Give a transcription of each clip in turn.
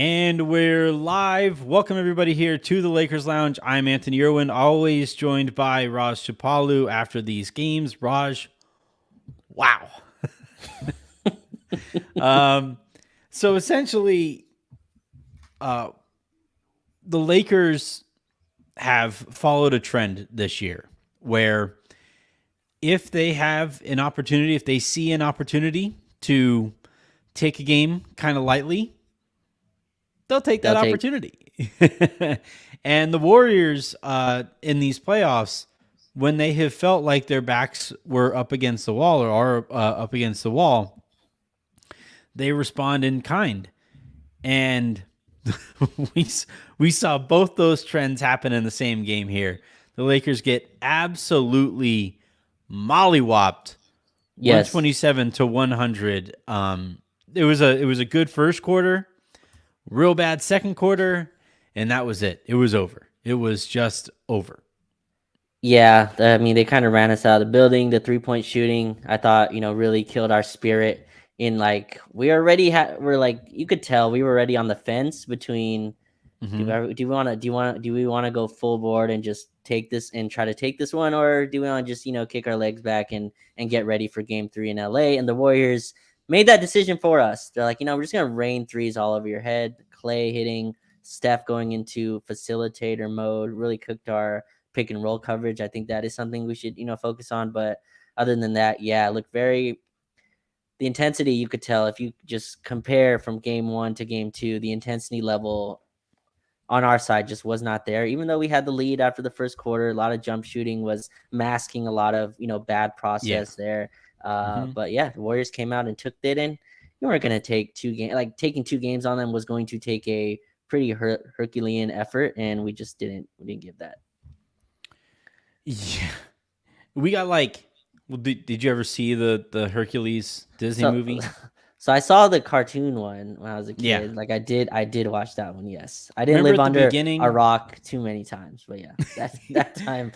And we're live. Welcome everybody here to the Lakers Lounge. I'm Anthony Irwin, always joined by Raj Chapalu after these games. Raj, wow. So essentially, uh, the Lakers have followed a trend this year where if they have an opportunity, if they see an opportunity to take a game kind of lightly, they'll take that They'll take opportunity. And the Warriors in these playoffs, when they have felt like their backs were up against the wall or are up against the wall, they respond in kind. And we we saw both those trends happen in the same game here. The Lakers get absolutely mollywopped, yes, 127 to 100. It was a good first quarter, real bad second quarter, and that was it. It was over. It was just over. yeah. I mean, they kind of ran us out of the building. The 3-point shooting, I thought, really killed our spirit. In like we already we're like you could tell we were already on the fence between Mm-hmm. do we want to go full board and just take this and try to take this one, or do we want to just kick our legs back and get ready for Game 3 in LA? And the Warriors made that decision for us. They're like, we're just gonna rain threes all over your head. Clay hitting, Steph going into facilitator mode, really cooked our pick and roll coverage. I think that is something we should focus on. But other than that, yeah, look very the intensity you could tell if you just compare from game 1 to game 2, the intensity level on our side just was not there. Even though we had the lead after the first quarter, a lot of jump shooting was masking a lot of bad Yeah. process there. Mm-hmm. But yeah, the Warriors came out and took it, and you weren't going to take two games. Like taking 2 games on them was going to take a pretty Herculean effort, and we just didn't. We didn't give that. Yeah. We got like, well, did you ever see the Hercules Disney So, movie? so I saw the cartoon one when I was a Yeah. kid. Like I did watch that one. Yes, I didn't Remember live at the under a beginning? rock too many times, but yeah, that time.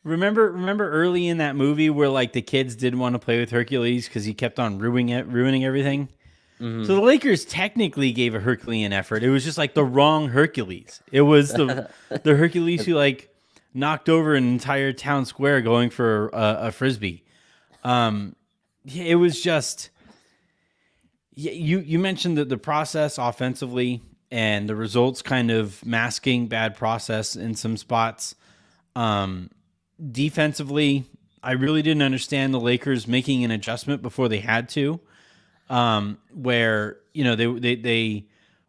Remember early in that movie where like the kids didn't want to play with Hercules because he kept on ruining everything. So hmm the Lakers technically gave a Herculean effort. It was just like the wrong Hercules. It was the Hercules who like knocked over an entire town square going for a frisbee. Yeah, it was just you mentioned that the process offensively and the results kind of masking bad process in some spots. Um, Defensively, I really didn't understand the Lakers making an adjustment before they had to. Where they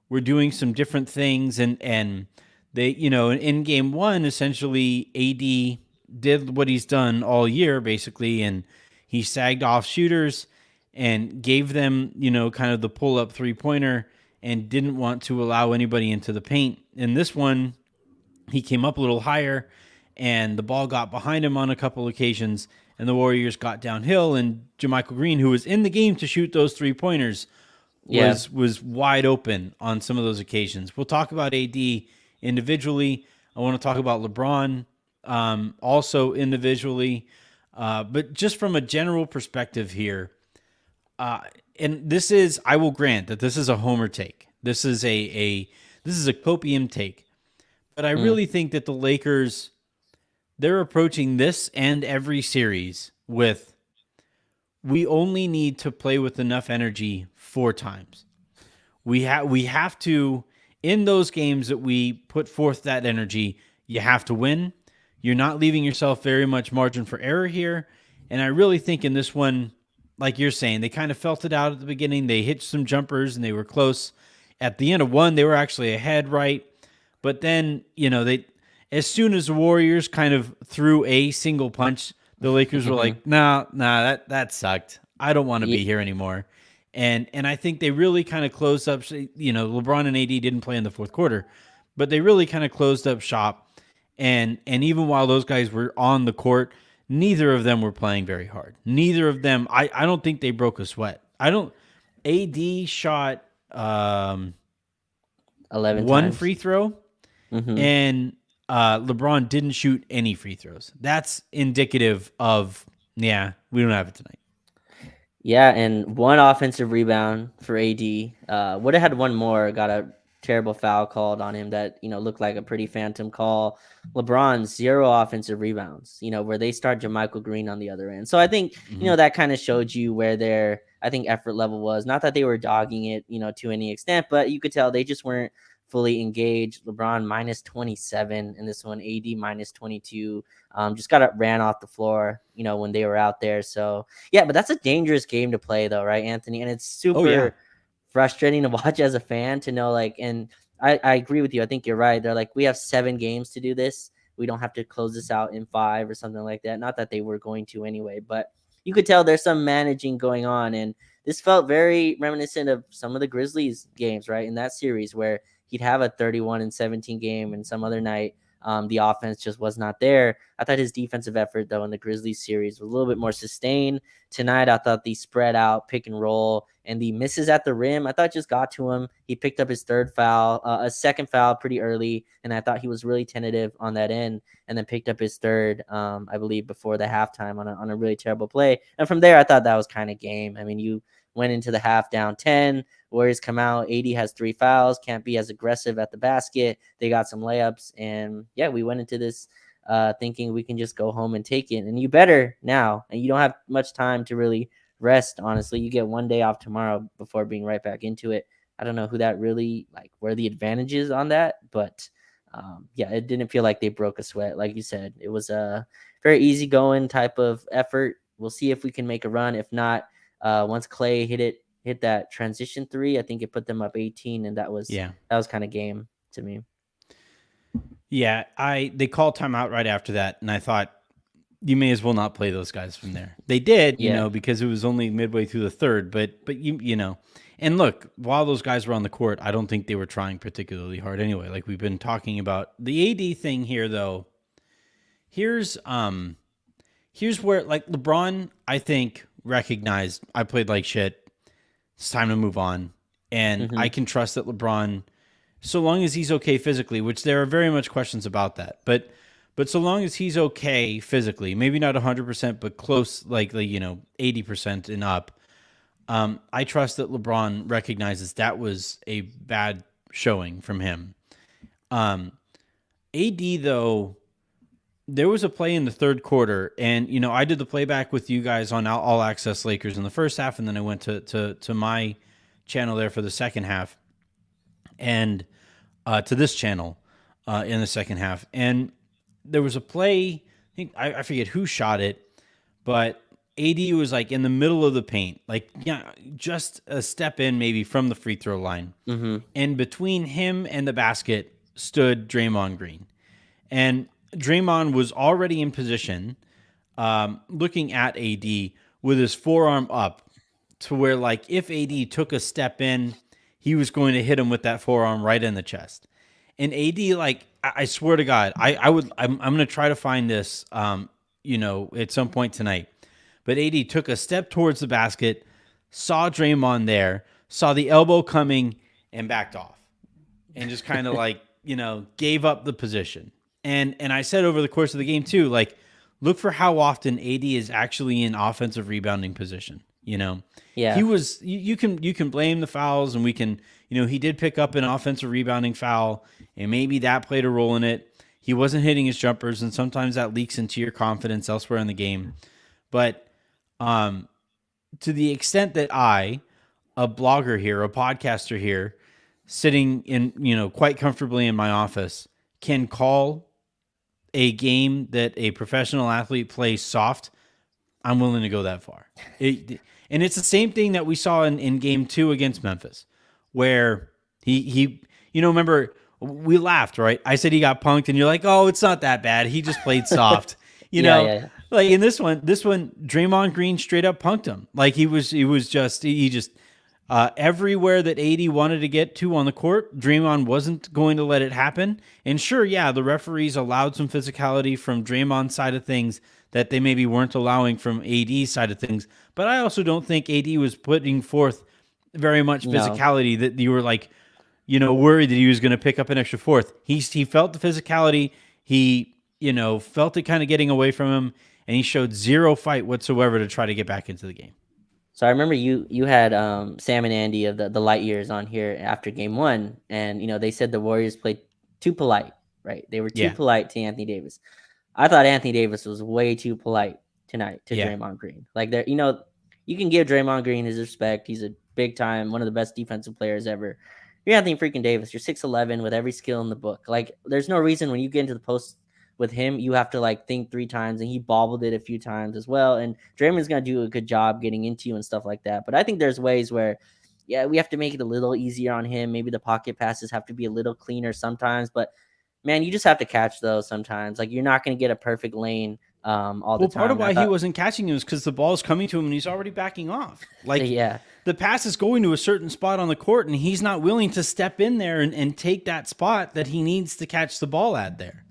were doing some different things and they in game one essentially AD did what he's done all year basically, and he sagged off shooters and gave them kind of the pull up 3-pointer and didn't want to allow anybody into the paint. In this one, he came up a little higher and the ball got behind him on a couple occasions and the Warriors got downhill and JaMychal Green, who was in the game to shoot those 3-pointers, Yeah. was wide open on some of those occasions. We'll talk about AD individually. I want to talk about LeBron also individually. But just from a general perspective here, and this is, I will grant that this is a homer take. This is this is a copium take. But I Mm. really think that the Lakers, they're approaching this and every series with, we only need to play with enough energy 4 times. We have to, in those games that we put forth that energy, you have to win. You're not leaving yourself very much margin for error here. And I really think in this one, like you're saying, they kind of felt it out at the beginning. They hit some jumpers and they were close. At the end of one, they were actually ahead, right? But then, they, as soon as the Warriors kind of threw a single punch, the Lakers were like, nah, that sucked. I don't want to be Ye- here anymore. And I think they really kind of closed up. LeBron and AD didn't play in the fourth quarter, but they really kind of closed up shop. And even while those guys were on the court, neither of them were playing very hard. Neither of them. I don't think they broke a sweat. I don't. AD shot 11 one times. free throw, hmm and LeBron didn't shoot any free throws. That's indicative of, yeah, we don't have it tonight. Yeah, and one offensive rebound for AD. Would have had one more. Got a terrible foul called on him that looked like a pretty phantom call. LeBron 0 offensive rebounds. Where they start Jermichael Green on the other end. So I think Hmm. that kind of showed you where their effort level was. Not that they were dogging it to any extent, but you could tell they just weren't fully engaged. LeBron minus 27 in this one. AD minus 22. Just got ran off the floor. When they were out there. So yeah, but that's a dangerous game to play though, right, Anthony? And it's Oh yeah. super frustrating to watch as a fan to know and I agree with you. I think you're right. They're like, we have 7 games to do this. We don't have to close this out in 5 or something like that. Not that they were going to anyway, but you could tell there's some managing going on. And this felt very reminiscent of some of the Grizzlies games, right? In that series where he'd have a 31-17 game and some other night the offense just was not there. I thought his defensive effort, though, in the Grizzlies series was a little bit more sustained. Tonight, I thought the spread out, pick and roll, and the misses at the rim, I thought just got to him. He picked up his 3rd foul, a 2nd foul pretty early, and I thought he was really tentative on that end, and then picked up his 3rd, I believe, before the halftime on a really terrible play. And from there, I thought that was kind of game. I mean, you went into the half down 10. Warriors come out. AD has 3 fouls. Can't be as aggressive at the basket. They got some layups. And yeah, we went into this thinking we can just go home and take it. And you better now. And you don't have much time to really rest, honestly. You get 1 day off tomorrow before being right back into it. I don't know who that really, where the advantage is on that. But yeah, it didn't feel like they broke a sweat. Like you said, it was a very easygoing type of effort. We'll see if we can make a run. If not, once Clay hit that transition 3, I think it put them up 18, and that was Yeah. kind of game to me. Yeah. They called timeout right after that, and I thought you may as well not play those guys from there. They did, Yeah. because it was only midway through the third, but and look, while those guys were on the court, I don't think they were trying particularly hard anyway. Like we've been talking about the AD thing here though. Here's where like LeBron, I think, recognized I played like shit. It's time to move on. And Mm-hmm. I can trust that LeBron, so long as he's okay physically, which there are very much questions about that. But so long as he's okay physically, maybe not 100%, but close, like 80% and up, I trust that LeBron recognizes that was a bad showing from him. AD, though, there was a play in the third quarter, and I did the playback with you guys on All Access Lakers in the first half, and then I went to my channel there for the second half, and to this channel in the second half. And there was a play, I forget who shot it, but AD was like in the middle of the paint, like just a step in maybe from the free throw line. Mm-hmm. And between him and the basket stood Draymond Green. And Draymond was already in position, looking at AD with his forearm up to where, like, if AD took a step in, he was going to hit him with that forearm right in the chest. And AD, like, I swear to God, I'm going to try to find this, at some point tonight. But AD took a step towards the basket, saw Draymond there, saw the elbow coming, and backed off, and just kind of like gave up the position. And I said over the course of the game too, like, look for how often AD is actually in offensive rebounding position. Yeah. He was. You can blame the fouls, and we can. He did pick up an offensive rebounding foul, and maybe that played a role in it. He wasn't hitting his jumpers, and sometimes that leaks into your confidence elsewhere in the game. But to the extent that I, a blogger here, a podcaster here, sitting in quite comfortably in my office, can call a game that a professional athlete plays soft, I'm willing to go that far. And it's the same thing that we saw in game 2 against Memphis, where he remember we laughed, right? I said he got punked, and you're like, oh, it's not that bad. He just played soft, Yeah. Like in this one, Draymond Green straight up punked him. Like he just everywhere that AD wanted to get to on the court, Draymond wasn't going to let it happen. And sure, yeah, the referees allowed some physicality from Draymond's side of things that they maybe weren't allowing from AD's side of things. But I also don't think AD was putting forth very much No. physicality that you were like, worried that he was going to pick up an extra fourth. He felt the physicality. He, felt it kind of getting away from him, and he showed zero fight whatsoever to try to get back into the game. So I remember you had Sam and Andy of the light years on here after game one, and they said the Warriors played too polite, right? They were too Yeah, polite to Anthony Davis. I thought Anthony Davis was way too polite tonight to yeah. Draymond Green. Like there, you can give Draymond Green his respect. He's a big time, one of the best defensive players ever. You're Anthony freaking Davis. You're 6'11" with every skill in the book. Like there's no reason when you get into the post with him, you have to like think 3 times, and he bobbled it a few times as well. And Draymond's gonna do a good job getting into you and stuff like that. But I think there's ways where, yeah, we have to make it a little easier on him. Maybe the pocket passes have to be a little cleaner sometimes, but man, you just have to catch those sometimes. Like you're not going to get a perfect lane all the Well, part time. of And I why he thought, wasn't catching him is because the ball is coming to him and he's already backing off. Like yeah, the pass is going to a certain spot on the court and he's not willing to step in there and take that spot that he needs to catch the ball at there.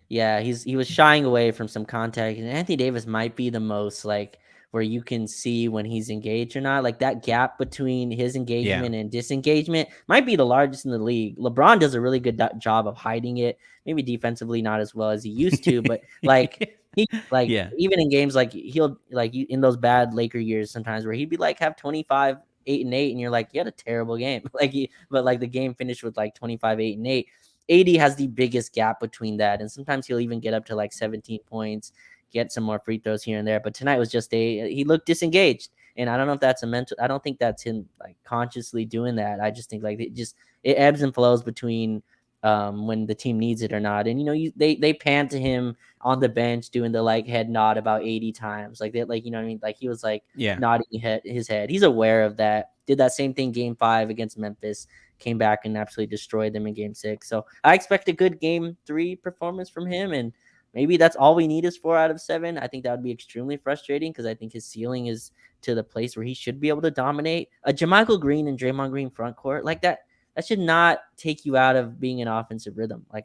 yeah, he was shying away from some contact. And Anthony Davis might be the most like where you can see when he's engaged or not. Like that gap between his Yeah. engagement and disengagement might be the largest in the league. LeBron does a really good job of hiding it. Maybe defensively not as well as he used to, but like he like Yeah. even in games like he'll like in those bad Laker years sometimes where he'd be like have 25 8-8 and you're like you had a terrible game. But like the game finished with like 25 8-8. AD has the biggest gap between that, and sometimes he'll even get up to like 17 points, get some more free throws here and there. But tonight was just he looked disengaged, and I don't know if that's a mental. I don't think that's him like consciously doing that. I just think like it ebbs and flows between when the team needs it or not. And they pan to him on the bench doing the like head nod about 80 times, like that, like what I mean, like he was like Yeah. nodding his head. He's aware of that. Did that same thing game 5 against Memphis, came back and absolutely destroyed them in game 6. So I expect a good game 3 performance from him. And maybe that's all we need is 4 out of 7. I think that would be extremely frustrating because I think his ceiling is to the place where he should be able to dominate a JaMychal Green and Draymond Green front court like that. That should not take you out of being an offensive rhythm. Like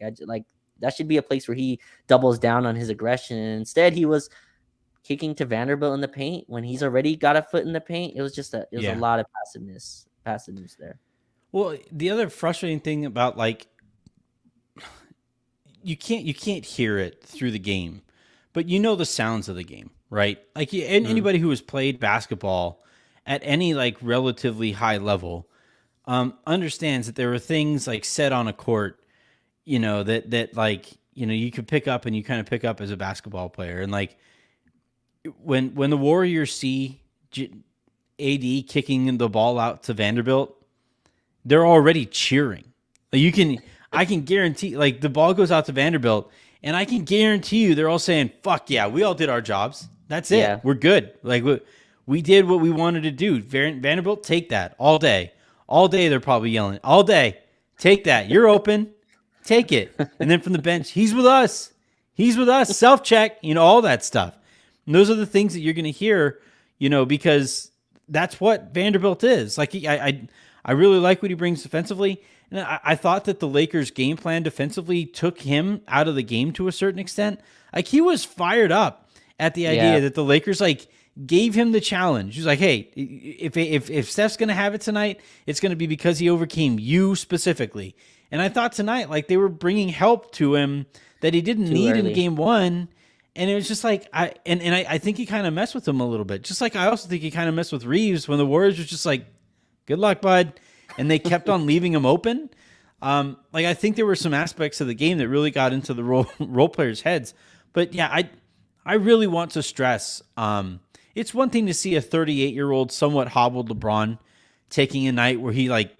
that should be a place where he doubles down on his aggression. And instead, he was kicking to Vanderbilt in the paint when he's already got a foot in the paint. It was a Yeah. lot of passiveness there. Well, the other frustrating thing about like you can't hear it through the game, but you know the sounds of the game, right? Like anybody who has played basketball at any like relatively high level understands that there are things like said on a court, that like you could pick up and you kind of pick up as a basketball player, and like when the Warriors see AD kicking the ball out to Vanderbilt, they're already cheering. Like I can guarantee, like the ball goes out to Vanderbilt, and I can guarantee you, they're all saying, "Fuck yeah, we all did our jobs. That's it. Yeah. We're good. Like we did what we wanted to do." Vanderbilt, take that all day, all day. They're probably yelling all day. Take that. You're open. Take it. And then from the bench, he's with us. He's with us. Self check. All that stuff. And those are the things that you're going to hear. Because that's what Vanderbilt is. Like I really like what he brings defensively. And I thought that the Lakers' game plan defensively took him out of the game to a certain extent. Like he was fired up at the idea that the Lakers like gave him the challenge. He was like, "Hey, if Steph's gonna have it tonight, it's gonna be because he overcame you specifically." And I thought tonight, like they were bringing help to him that he didn't Too need early. in game 1. And it was just like I think he kind of messed with him a little bit. Just like I also think he kind of messed with Reeves when the Warriors was just like, "Good luck, bud," and they kept on leaving him open. Like I think there were some aspects of the game that really got into the role players' heads. But yeah, I really want to stress. It's one thing to see a 38-year-old somewhat hobbled LeBron taking a night where he like,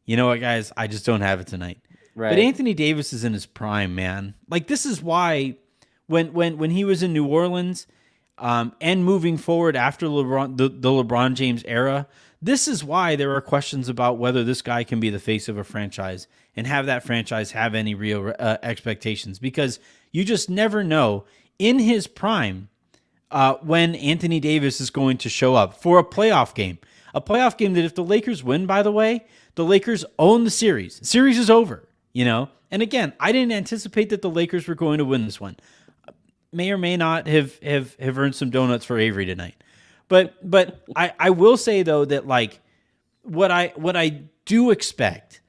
you know what, guys, I just don't have it tonight. Right. But Anthony Davis is in his prime, man. Like this is why when he was in New Orleans, and moving forward after the LeBron James era, this is why there are questions about whether this guy can be the face of a franchise and have that franchise have any real expectations, because you just never know in his prime when Anthony Davis is going to show up for a playoff game. A playoff game that if the Lakers win, by the way, the Lakers own the series. The series is over, And again, I didn't anticipate that the Lakers were going to win this one. May or may not have earned some donuts for Avery tonight. But I will say though that like what I do expect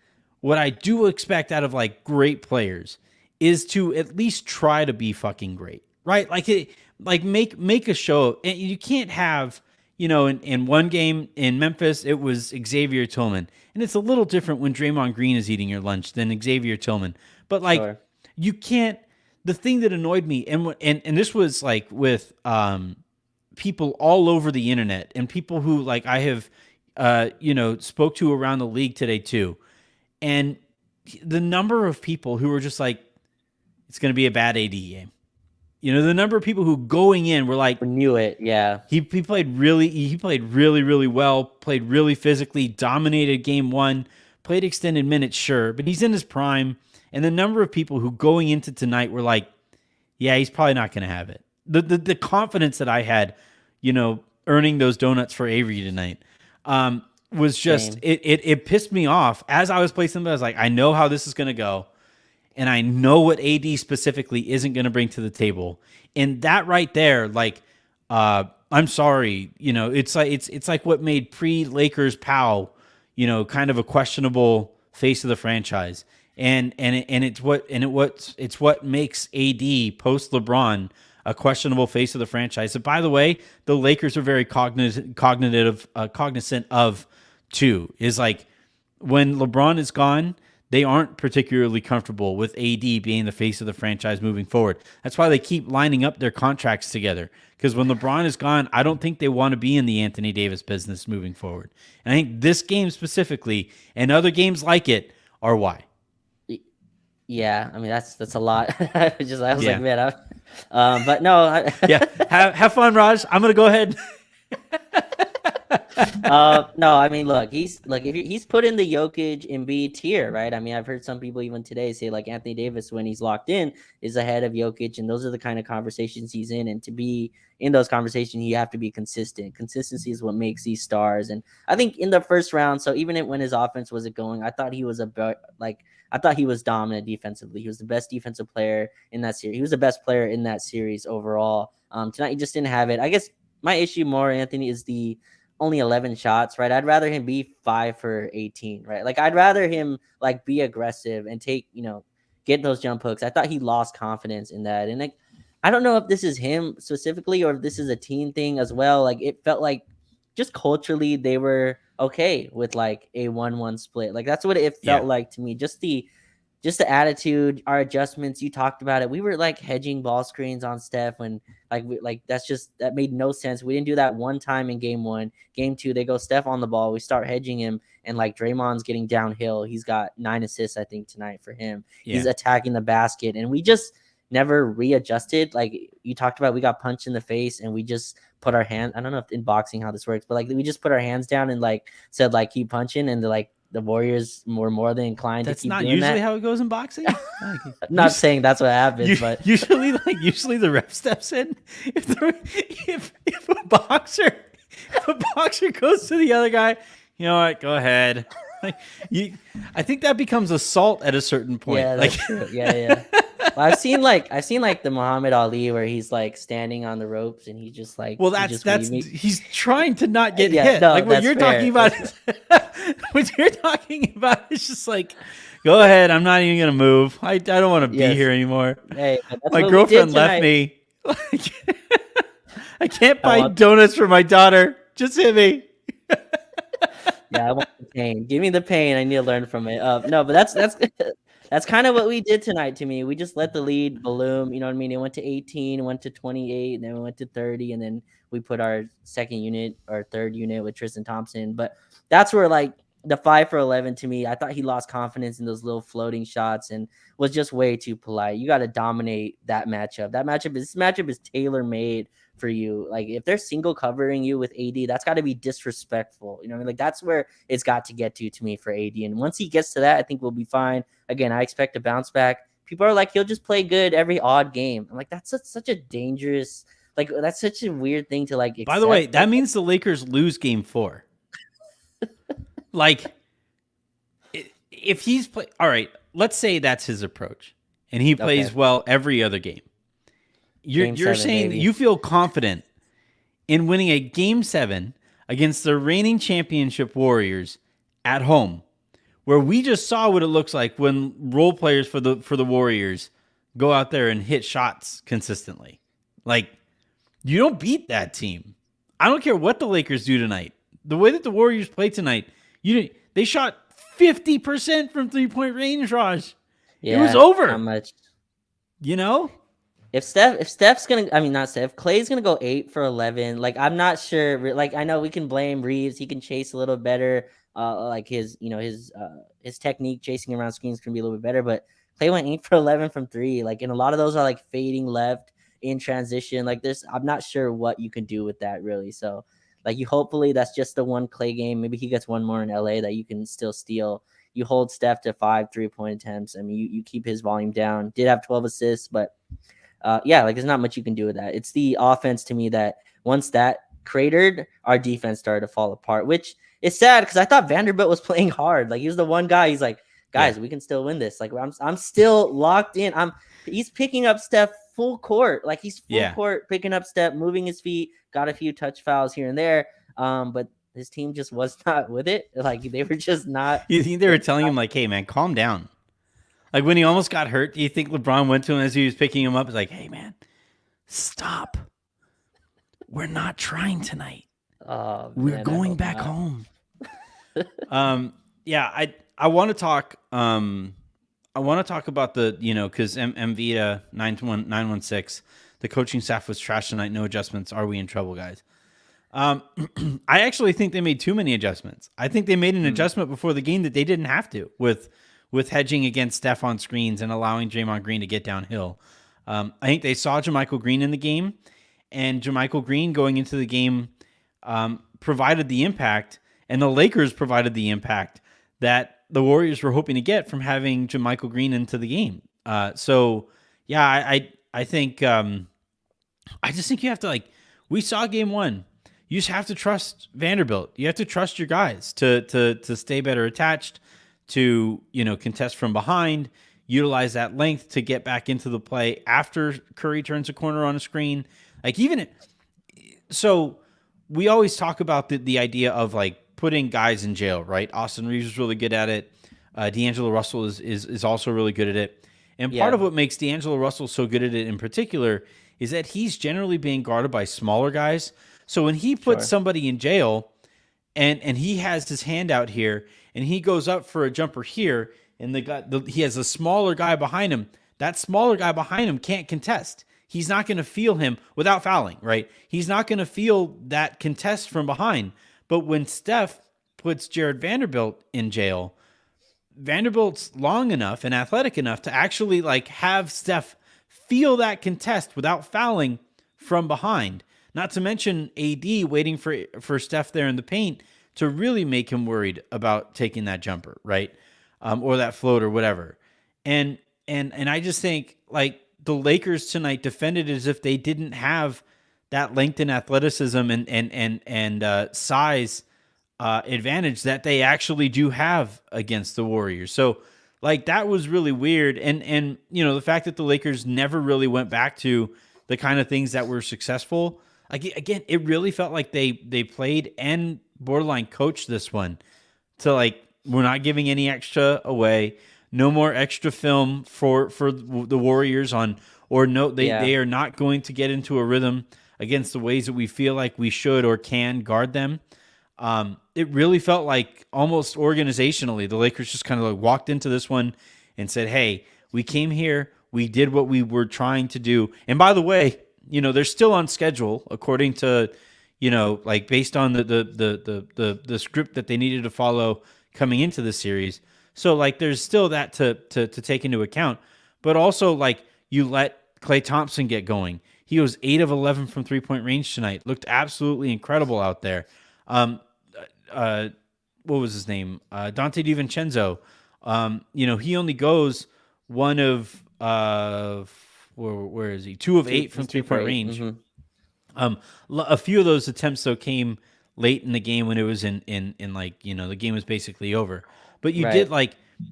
out of like great players is to at least try to be fucking great, right? Like make a show. And you can't have in one game in Memphis, it was Xavier Tillman. And it's a little different when Draymond Green is eating your lunch than Xavier Tillman. But like, Sure. you can't, the thing that annoyed me, and this was like with people all over the internet and people who like I have, spoke to around the league today too. And the number of people who were just like, it's going to be a bad AD game. The number of people who going in were like, We knew it. Yeah. he played really well, played really physically, dominated game one, played extended minutes, sure, but he's in his prime. And the number of people who going into tonight were like, yeah, he's probably not going to have it. The confidence that I had, earning those donuts for Avery tonight, was just Same. it pissed me off as I was placing them. I was like, I know how this is going to go, and I know what AD specifically isn't going to bring to the table. And that right there, like, I'm sorry, it's like what made pre-Lakers Powell, kind of a questionable face of the franchise. It's what makes AD post LeBron a questionable face of the franchise. And by the way, the Lakers are very cognizant of too. Is like when LeBron is gone, they aren't particularly comfortable with AD being the face of the franchise moving forward. That's why they keep lining up their contracts together. Because when LeBron is gone, I don't think they want to be in the Anthony Davis business moving forward. And I think this game specifically and other games like it are why. Yeah, I mean that's a lot. I was Yeah. like, man, but no, Yeah. Have fun, Raj. I'm gonna go ahead. no, I mean, look, he's put in the Jokic Embiid tier, right? I mean, I've heard some people even today say like Anthony Davis when he's locked in is ahead of Jokic, and those are the kind of conversations he's in. And to be in those conversations, you have to be consistent. Consistency is what makes these stars. And I think in the first round, so even when his offense wasn't going, I thought he was I thought he was dominant defensively. He was the best defensive player in that series. He was the best player in that series overall. Tonight he just didn't have it. I guess my issue more, Anthony, is the only 11 shots, right? I'd rather him be 5 for 18, right? Like I'd rather him like be aggressive and take, get those jump hooks. I thought he lost confidence in that. And like, I don't know if this is him specifically or if this is a team thing as well. Like it felt like just culturally they were okay with like a 1-1 split. Like that's what it felt like to me. Just the attitude, our adjustments. You talked about it. We were like hedging ball screens on Steph when that made no sense. We didn't do that one time in game one. Game two, they go Steph on the ball. We start hedging him, and like Draymond's getting downhill. He's got 9 assists, I think, tonight for him. Yeah. He's attacking the basket, and we just never readjusted. Like you talked about, we got punched in the face, and we just put our hand. I don't know if in boxing how this works, but like we just put our hands down and like said like keep punching, and the Warriors were more than inclined to keep doing that. That's not usually how it goes in boxing. I'm not saying that's what happens, but usually the ref steps in. If a boxer goes to the other guy, you know what? Go ahead. I think that becomes assault at a certain point. Yeah, that's true. Yeah. Well, I've seen like the Muhammad Ali where he's like standing on the ropes and he just like. Well, he's trying to not get hit. No, like what you're talking about. What you're talking about is just like, go ahead. I'm not even gonna move. I don't want to be here anymore. Hey, my girlfriend left me. I can't buy donuts for my daughter. Just hit me. Yeah, I want the pain. Give me the pain. I need to learn from it. No, but that's kind of what we did tonight to me. We just let the lead balloon. You know what I mean? It went to 18, went to 28, and then we went to 30, and then we put our second unit or third unit with Tristan Thompson. But that's where like the 5 for 11 to me, I thought he lost confidence in those little floating shots and was just way too polite. You got to dominate that matchup. This matchup is tailor made for you. Like if they're single covering you with AD, that's got to be disrespectful. You know what I mean? Like that's where it's got to get to me for AD. And once he gets to that, I think we'll be fine. Again, I expect a bounce back. People are like, he'll just play good every odd game. I'm like, that's such a dangerous, like that's such a weird thing to like accept. By the way, that means the Lakers lose game 4. Like if he's all right, let's say that's his approach and he plays well every other game. You're saying that you feel confident in winning a game 7 against the reigning championship Warriors at home, where we just saw what it looks like when role players for the Warriors go out there and hit shots consistently. Like you don't beat that team I don't care what the Lakers do tonight. The way that the Warriors play tonight, they shot 50% from 3-point range, Raj. It was Yeah, how over. much? You know? If Steph's gonna, I mean not Steph, Clay's gonna go 8 for 11. Like I'm not sure. Like I know we can blame Reeves. He can chase a little better. Like his technique chasing around screens can be a little bit better. But Clay went 8 for 11 from three. Like and a lot of those are like fading left in transition. Like I'm not sure what you can do with that really. So like you hopefully that's just the one Clay game. Maybe he gets one more in LA that you can still steal. You hold Steph to 5 3-point attempts. I mean, you keep his volume down. Did have 12 assists, but yeah, like there's not much you can do with that. It's the offense to me that once that cratered, our defense started to fall apart, which is sad because I thought Vanderbilt was playing hard. Like he was the one guy. He's like, Yeah. guys, we can still win this. Like I'm still locked in. He's picking up Steph full court. Like he's full court picking up Steph, moving his feet, got a few touch fouls here and there. But his team just was not with it. Like they were just not. You think they were telling him like, "Hey, man, calm down." Like when he almost got hurt, do you think LeBron went to him as he was picking him up? He's like, "Hey, man, stop. We're not trying tonight. Oh, We're going back home." Yeah, I want to talk. I want to talk about the because Mvita 916, the coaching staff was trash tonight. No adjustments. Are we in trouble, guys? I actually think they made too many adjustments. I think they made an adjustment before the game that they didn't have to with hedging against Steph on screens and allowing Draymond Green to get downhill. I think they saw JaMychal Green in the game, and JaMychal Green going into the game provided the impact, and the Lakers provided the impact that the Warriors were hoping to get from having JaMychal Green into the game. So yeah, I think I just think you have to we saw game one. You just have to trust Vanderbilt. You have to trust your guys to stay better attached, to contest from behind, utilize that length to get back into the play after Curry turns a corner on a screen. So we always talk about the idea of putting guys in jail, right? Austin Reeves is really good at it. D'Angelo Russell is also really good at it. And part of what makes D'Angelo Russell so good at it in particular is that he's generally being guarded by smaller guys. So when he puts somebody in jail and he has his hand out here and he goes up for a jumper here and he has a smaller guy behind him, that smaller guy behind him can't contest. He's not going to feel him without fouling, right? He's not going to feel that contest from behind. But when Steph puts Jared Vanderbilt in jail, Vanderbilt's long enough and athletic enough to actually have Steph feel that contest without fouling from behind. Not to mention AD waiting for Steph there in the paint to really make him worried about taking that jumper, right? Or that float or whatever. And I just think the Lakers tonight defended as if they didn't have that length and athleticism and size advantage that they actually do have against the Warriors. So that was really weird. And the fact that the Lakers never really went back to the kind of things that were successful. Again, it really felt like they played and borderline coached this one to we're not giving any extra away. No more extra film for the Warriors they are not going to get into a rhythm against the ways that we feel like we should or can guard them. It really felt like almost organizationally, the Lakers just kind of walked into this one and said, "Hey, we came here, we did what we were trying to do." And by the way, they're still on schedule according to, based on the script that they needed to follow coming into the series. So there's still that to take into account, but also you let Klay Thompson get going. He was 8 of 11 from 3-point range tonight. Looked absolutely incredible out there. What was his name? Dante DiVincenzo. He only goes one of where is he? 2 of 8 from 3-point range. Mm-hmm. A few of those attempts though came late in the game when it was in the game was basically over. But you did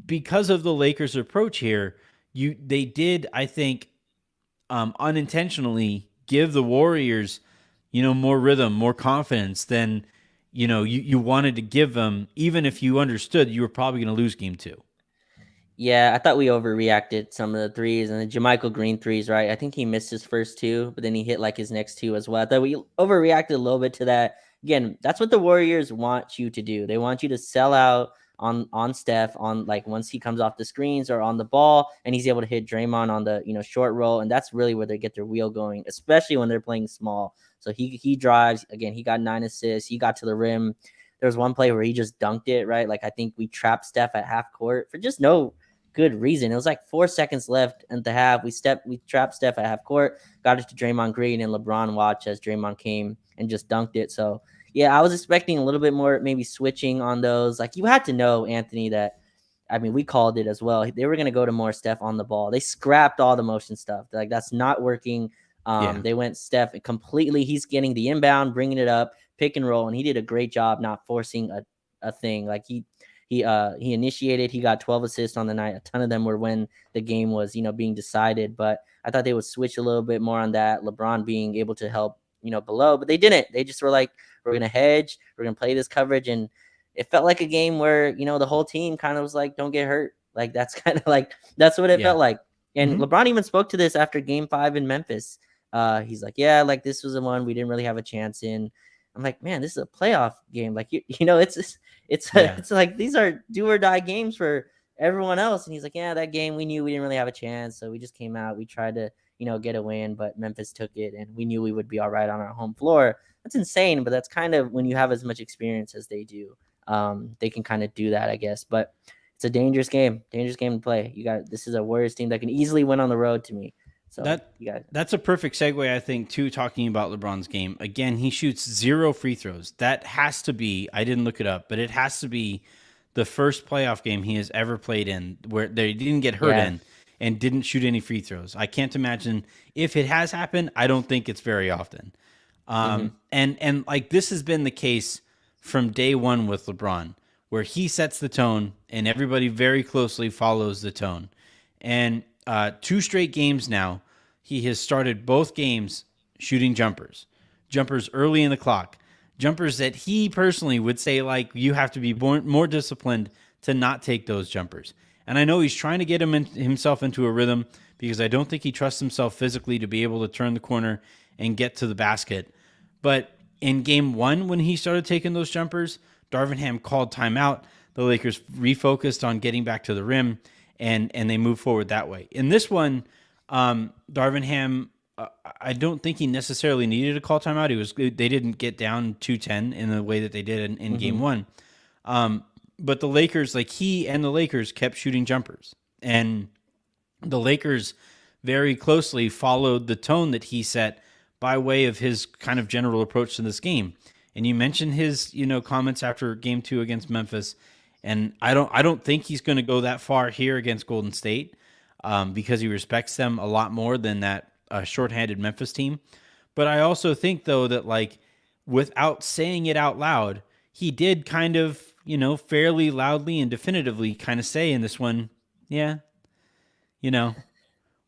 because of the Lakers' approach here, they did, I think, unintentionally give the Warriors, more rhythm, more confidence than you wanted to give them, even if you understood you were probably going to lose game 2. Yeah, I thought we overreacted some of the threes and the Jermichael Green threes, right? I think he missed his first two, but then he hit like his next two as well. I thought we overreacted a little bit to that. Again, that's what the Warriors want you to do. They want you to sell out on Steph on like once he comes off the screens or on the ball and he's able to hit Draymond on the short roll, and that's really where they get their wheel going, especially when they're playing small. So he drives again. He got 9 assists. He got to the rim. There was one play where he just dunked it, right? Like I think we trapped Steph at half court for just no good reason. It was like 4 seconds left in the half. We trapped Steph at half court, got it to Draymond Green, and LeBron watched as Draymond came and just dunked it. So yeah, I was expecting a little bit more, maybe switching on those. Like you had to know, Anthony, that I mean, we called it as well. They were going to go to more Steph on the ball. They scrapped all the motion stuff. Like that's not working. Yeah. They went Steph completely. He's getting the inbound, bringing it up, pick and roll, and he did a great job not forcing a thing. Like he initiated. He got 12 assists on the night. A ton of them were when the game was being decided. But I thought they would switch a little bit more on that. LeBron being able to help below, but they didn't. They just were like, we're gonna hedge. We're gonna play this coverage, and it felt like a game where the whole team kind of was like, don't get hurt. Like that's kind of like that's what it Yeah. felt like. And Hmm. LeBron even spoke to this after Game 5 in Memphis. He's like, yeah, like this was the one we didn't really have a chance in. I'm like, man, this is a playoff game. Like Yeah. it's like these are do or die games for everyone else. And he's like, yeah, that game we knew we didn't really have a chance, so we just came out. We tried to get a win, but Memphis took it, and we knew we would be all right on our home floor. That's insane, but that's kind of when you have as much experience as they do. They can kind of do that, I guess. But it's a dangerous game to play. This is a Warriors team that can easily win on the road to me. So That you got that's a perfect segue, I think, to talking about LeBron's game. Again, he shoots 0 free throws. That has to be, I didn't look it up, but it has to be the first playoff game he has ever played in where they didn't get hurt yeah. in and didn't shoot any free throws. I can't imagine if it has happened. I don't think it's very often. Mm-hmm. And like this has been the case from day one with LeBron, where he sets the tone and everybody very closely follows the tone. And 2 straight games now, he has started both games shooting jumpers early in the clock, jumpers that he personally would say like you have to be more disciplined to not take those jumpers. And I know he's trying to get himself into a rhythm because I don't think he trusts himself physically to be able to turn the corner and get to the basket. But in game one, when he started taking those jumpers, Darvin Ham called timeout. The Lakers refocused on getting back to the rim, and they moved forward that way. In this one, Darvin Ham, I don't think he necessarily needed a call timeout. They didn't get down 210 in the way that they did in game Mm-hmm. one. But the Lakers, like he and the Lakers, kept shooting jumpers, and the Lakers very closely followed the tone that he set by way of his kind of general approach to this game. And you mentioned his, comments after game 2 against Memphis. And I don't think he's going to go that far here against Golden State because he respects them a lot more than that shorthanded Memphis team. But I also think though that like without saying it out loud, he did kind of, fairly loudly and definitively kind of say in this one, yeah, you know,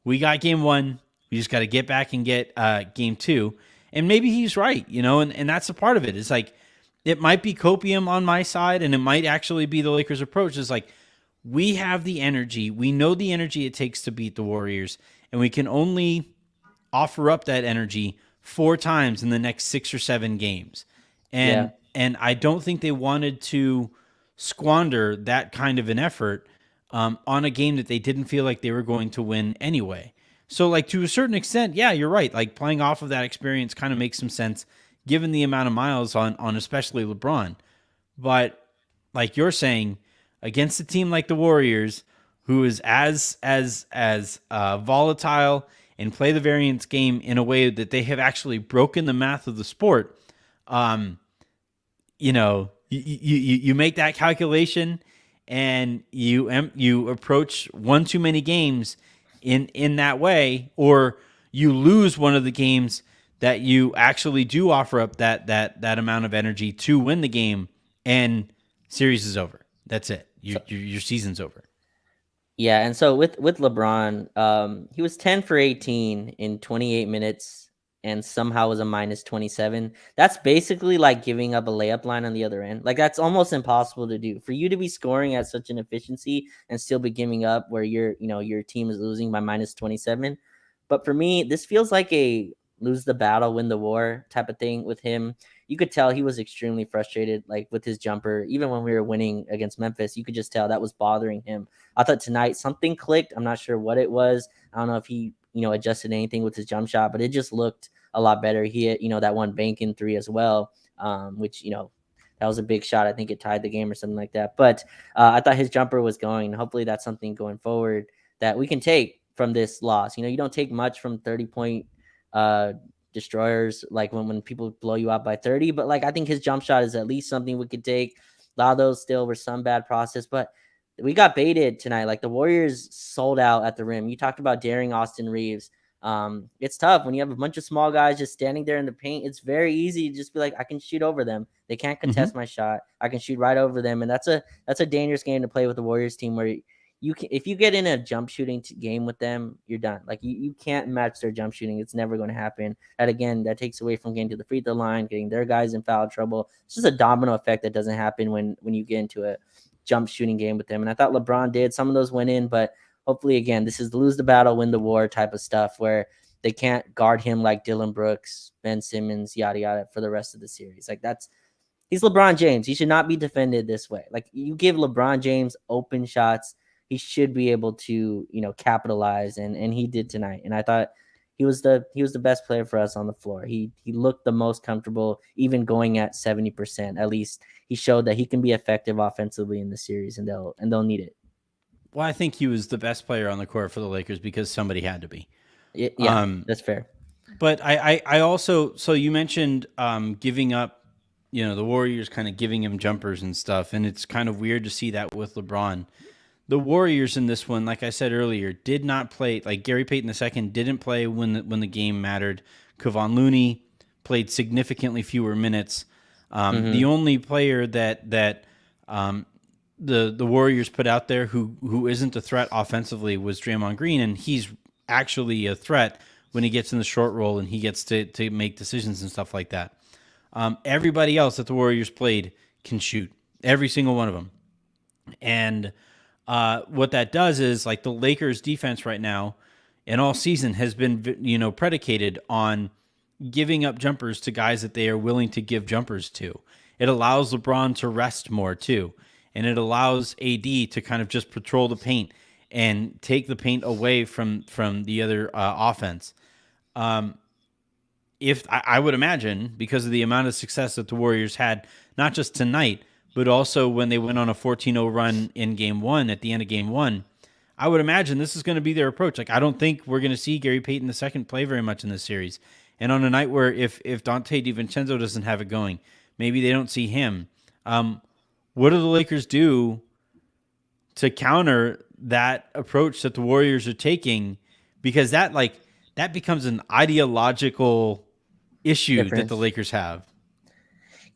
we got game 1. We just got to get back and get game 2. And maybe he's right, and that's a part of it. It's like it might be copium on my side, and it might actually be the Lakers' approach. It's like we have the energy. We know the energy it takes to beat the Warriors, and we can only offer up that energy 4 times in the next 6 or 7 games. Yeah. And I don't think they wanted to squander that kind of an effort on a game that they didn't feel like they were going to win anyway. So, like, to a certain extent, yeah, you're right. Like, playing off of that experience kind of makes some sense given the amount of miles on especially LeBron. But, like you're saying, against a team like the Warriors, who is as volatile and play the variance game in a way that they have actually broken the math of the sport, you make that calculation and you approach one too many games in that way, or you lose one of the games that you actually do offer up that amount of energy to win the game, and series is over. That's it. Your season's over. Yeah, and so with LeBron, he was 10 for 18 in 28 minutes and somehow was a minus 27. That's basically like giving up a layup line on the other end. Like that's almost impossible to do. For you to be scoring at such an efficiency and still be giving up where your team is losing by minus 27. But for me, this feels like a lose the battle, win the war type of thing with him. You could tell he was extremely frustrated, like with his jumper. Even when we were winning against Memphis, you could just tell that was bothering him. I thought tonight something clicked. I'm not sure what it was. I don't know if he, adjusted anything with his jump shot, but it just looked a lot better. He hit, that one bank in three as well, which, that was a big shot. I think it tied the game or something like that. But I thought his jumper was going. Hopefully that's something going forward that we can take from this loss. You don't take much from 30-point uh, destroyers, like when people blow you out by 30. But like I think his jump shot is at least something we could take. A lot of those still were some bad process, but we got baited tonight. Like the Warriors sold out at the rim. You talked about daring Austin Reeves. It's tough when you have a bunch of small guys just standing there in the paint. It's very easy to just be like, I can shoot over them. They can't Mm-hmm. contest my shot. I can shoot right over them, and that's a dangerous game to play with the Warriors team where you can, if you get in a jump shooting game with them, you're done. Like you can't match their jump shooting. It's never going to happen. That again, that takes away from getting to the free throw line, getting their guys in foul trouble. It's just a domino effect that doesn't happen when you get into a jump shooting game with them. And I thought LeBron did. Some of those went in, but hopefully, again, this is lose the battle, win the war type of stuff where they can't guard him like Dylan Brooks, Ben Simmons, yada yada for the rest of the series. Like he's LeBron James. He should not be defended this way. Like you give LeBron James open shots, he should be able to, capitalize, and he did tonight. And I thought he was the best player for us on the floor. He looked the most comfortable, even going at 70%. At least he showed that he can be effective offensively in the series, and they'll need it. Well, I think he was the best player on the court for the Lakers because somebody had to be. Yeah, that's fair. But I also, so you mentioned giving up, the Warriors kind of giving him jumpers and stuff, and it's kind of weird to see that with LeBron. The Warriors in this one, like I said earlier, did not play. Like Gary Payton II didn't play when the game mattered. Kevon Looney played significantly fewer minutes. The only player that the Warriors put out there who isn't a threat offensively was Draymond Green, and he's actually a threat when he gets in the short roll and he gets to make decisions and stuff like that. Everybody else that the Warriors played can shoot, every single one of them, and what that does is like the Lakers defense right now and all season has been, predicated on giving up jumpers to guys that they are willing to give jumpers to. It allows LeBron to rest more too. And it allows AD to kind of just patrol the paint and take the paint away from the other offense. If I would imagine, because of the amount of success that the Warriors had, not just tonight, but also when they went on a 14-0 run in game one, at the end of game one, I would imagine this is going to be their approach. Like, I don't think we're going to see Gary Payton II play very much in this series. And on a night where if Dante DiVincenzo doesn't have it going, maybe they don't see him. What do the Lakers do to counter that approach that the Warriors are taking? Because that becomes an ideological issue that the Lakers have.